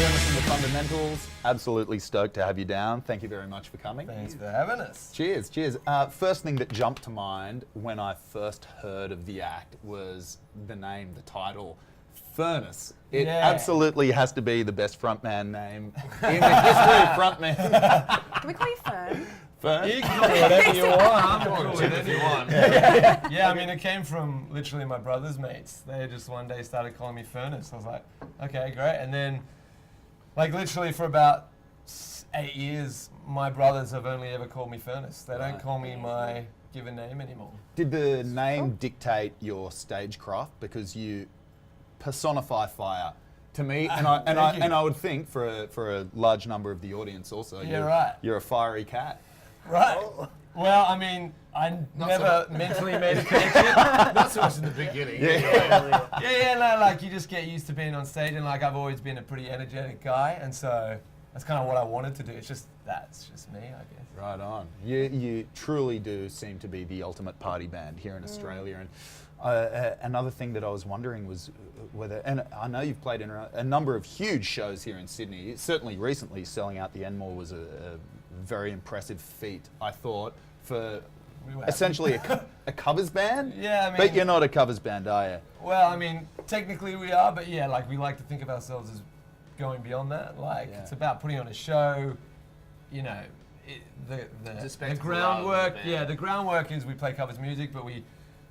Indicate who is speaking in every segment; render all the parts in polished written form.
Speaker 1: Furnace and the Fundamentals, absolutely stoked to have you down. Thank you very much for coming.
Speaker 2: Thanks for having us.
Speaker 1: Cheers, cheers. First thing that jumped to mind when I first heard of the act was the name, the title, Furnace. It absolutely has to be the best frontman name in the history of frontman.
Speaker 3: Can we call you Fern?
Speaker 1: Fern?
Speaker 2: You can call it whatever you want. I'm cool with it if you want. Yeah, I mean, it came from literally my brother's mates. They just one day started calling me Furnace. I was like, okay, great. And then, like, literally for about 8 years, my brothers have only ever called me Furnace. They don't call me my given name anymore.
Speaker 1: Did the name dictate your stagecraft? Because you personify fire to me, and I would think for a large number of the audience also.
Speaker 2: Yeah,
Speaker 1: You're a fiery cat.
Speaker 2: Right. Well, I mean, I never mentally made a connection.
Speaker 4: Not so much in the beginning.
Speaker 2: No, like you just get used to being on stage, and like I've always been a pretty energetic guy, and so that's kind of what I wanted to do. It's just me, I guess.
Speaker 1: Right on. You truly do seem to be the ultimate party band here in Australia. And another thing that I was wondering was whether, and I know you've played in a number of huge shows here in Sydney. Certainly recently, selling out the Enmore was a very impressive feat, I thought, for essentially a covers band.
Speaker 2: Yeah, I mean,
Speaker 1: but you're not a covers band, are you?
Speaker 2: Well, I mean, technically we are, but yeah, like we like to think of ourselves as going beyond that. Like it's about putting on a show. You know, the groundwork. Yeah, the groundwork is we play covers music, but we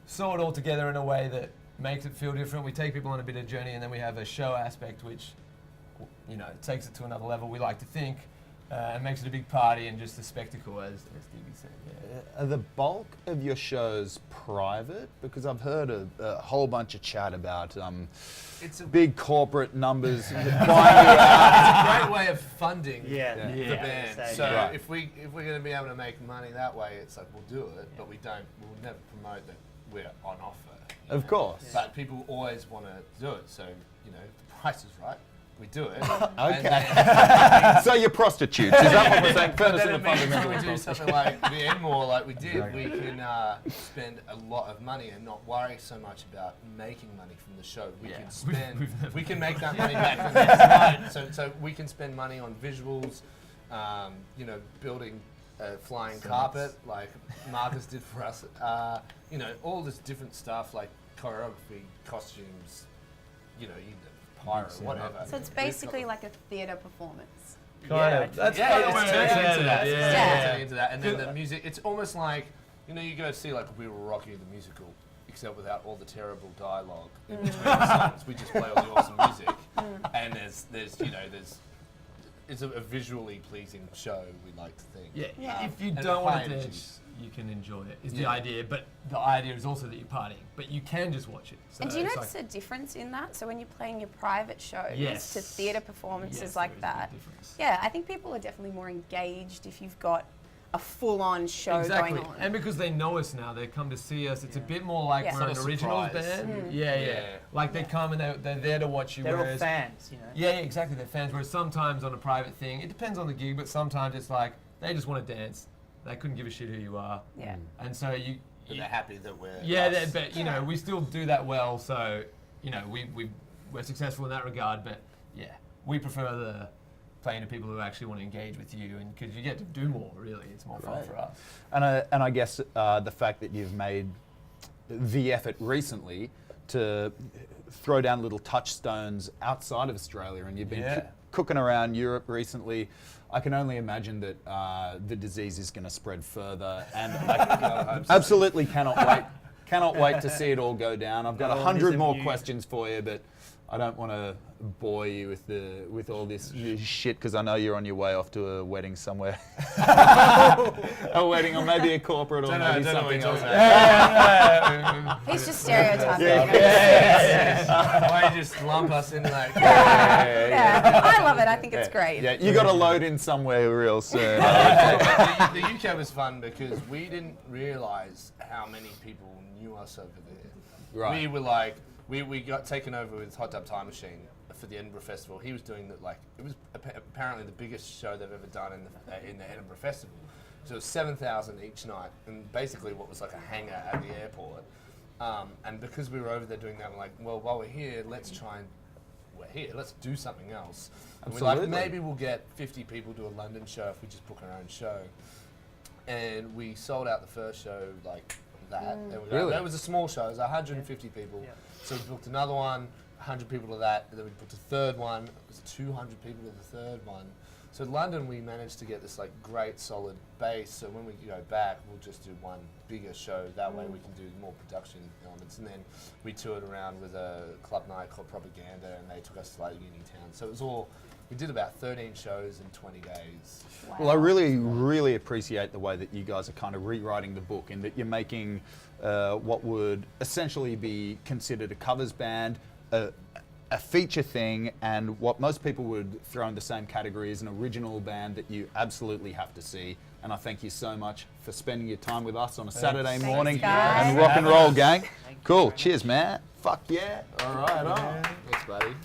Speaker 2: sew it all together in a way that makes it feel different. We take people on a bit of journey, and then we have a show aspect, which, you know, takes it to another level. We like to think, and makes it a big party and just a spectacle, as Stevie said. Yeah.
Speaker 1: Are the bulk of your shows private? Because I've heard a whole bunch of chat about
Speaker 4: It's a
Speaker 1: big corporate numbers buying you out.
Speaker 4: It's a great way of funding the band. So if we're going to be able to make money that way, it's like we'll do it, but we'll never promote that we're on offer.
Speaker 1: Of course.
Speaker 4: But people always want to do it, so you know if the price is right, we do it.
Speaker 1: Okay. So you're prostitutes, is that what we're saying? Furnace and the
Speaker 4: When we do
Speaker 1: Fundamentals.
Speaker 4: something like the Enmore, like we did, we can spend a lot of money and not worry so much about making money from the show. We can spend, we can make that money back the next night. So we can spend money on visuals, you know, building a flying carpet like Marcus did for us. You know, all this different stuff like choreography, costumes, you know, pyro, whatever.
Speaker 3: So it's basically like a theatre performance.
Speaker 2: Kind of. That's
Speaker 4: Yeah,
Speaker 2: kind of
Speaker 4: it's
Speaker 2: where
Speaker 4: turning
Speaker 2: it's
Speaker 4: into that.
Speaker 2: at.
Speaker 4: It's
Speaker 3: Yeah.
Speaker 4: turning into that. And then the music, it's almost like, you know, you go see like We Were Rocky the musical, except without all the terrible dialogue in between the songs. We just play all the awesome music. And there's you know, it's a visually pleasing show, we like to think.
Speaker 2: Yeah, if you
Speaker 4: and
Speaker 2: don't want
Speaker 4: high
Speaker 2: to
Speaker 4: energy.
Speaker 2: dance, you can enjoy it, is the idea. But the idea is also that you're partying, but you can just watch it. So
Speaker 3: And do you
Speaker 2: it's
Speaker 3: notice a difference in that? So when you're playing your private shows
Speaker 2: Yes.
Speaker 3: to theatre performances
Speaker 2: Yes,
Speaker 3: like
Speaker 2: there is a
Speaker 3: that,
Speaker 2: big difference.
Speaker 3: yeah, I think people are definitely more engaged if you've got a full-on show
Speaker 2: Exactly,
Speaker 3: going on.
Speaker 2: and because they know us now, they come to see us. It's a bit more like
Speaker 3: Yeah.
Speaker 2: we're an
Speaker 4: Sort of
Speaker 2: originals
Speaker 4: surprise.
Speaker 2: band. Yeah. Like they come and they're there to watch you.
Speaker 5: They're all
Speaker 2: whereas
Speaker 5: fans, you know.
Speaker 2: Yeah, exactly. They're fans. Whereas sometimes on a private thing, it depends on the gig, but sometimes it's like they just want to dance. They couldn't give a shit who you are.
Speaker 3: Yeah.
Speaker 2: And so
Speaker 4: But they're happy that we're us.
Speaker 2: but you know, we still do that well. So you know, we're successful in that regard. But yeah, we prefer the playing to people who actually want to engage with you, and because you get to do more. Really, it's more fun for us.
Speaker 1: And I guess the fact that you've made the effort recently to throw down little touchstones outside of Australia, and you've been cooking around Europe recently, I can only imagine that the disease is going to spread further, and I absolutely cannot wait to see it all go down. I've got 100 more questions for you, but I don't want to bore you with all this shit because I know you're on your way off to a wedding somewhere. A wedding, or maybe a corporate, or maybe something else.
Speaker 3: He's just stereotyping.
Speaker 4: Why you just lump us in like?
Speaker 3: Yeah, I love it. I think it's great.
Speaker 1: Yeah, you got to load in somewhere real soon.
Speaker 4: The UK was fun because we didn't realise how many people knew us over there.
Speaker 1: Right.
Speaker 4: We were like, we got taken over with Hot Tub Time Machine for the Edinburgh Festival. He was doing that, like, it was apparently the biggest show they've ever done in the Edinburgh Festival. So it was 7,000 each night, and basically what was like a hangar at the airport. And because we were over there doing that, we're like, well, while we're here, let's try and we're here. Let's do something else. And we're like,
Speaker 1: Absolutely.
Speaker 4: maybe we'll get 50 people to a London show if we just book our own show. And we sold out the first show like that. And we go,
Speaker 1: Really?
Speaker 4: that was a small show. It was 150 people.
Speaker 2: Yeah.
Speaker 4: So we booked another one, 100 people to that. And then we booked a third one. It was 200 people to the third one. So London, we managed to get this like great solid base. So when we go back, we'll just do one bigger show. That way we can do more production elements. And then we toured around with a club night called Propaganda, and they took us to like Unitown. So it was all. We did about 13 shows in 20 days.
Speaker 3: Wow.
Speaker 1: Well, I really appreciate the way that you guys are kind of rewriting the book, and that you're making what would essentially be considered a covers band, a feature thing, and what most people would throw in the same category as an original band that you absolutely have to see. And I thank you so much for spending your time with us on a Saturday
Speaker 3: Thanks,
Speaker 1: morning.
Speaker 3: guys.
Speaker 1: And rock and roll, gang. Cool. Cheers, man. Fuck yeah.
Speaker 2: All right,
Speaker 4: Thanks, buddy.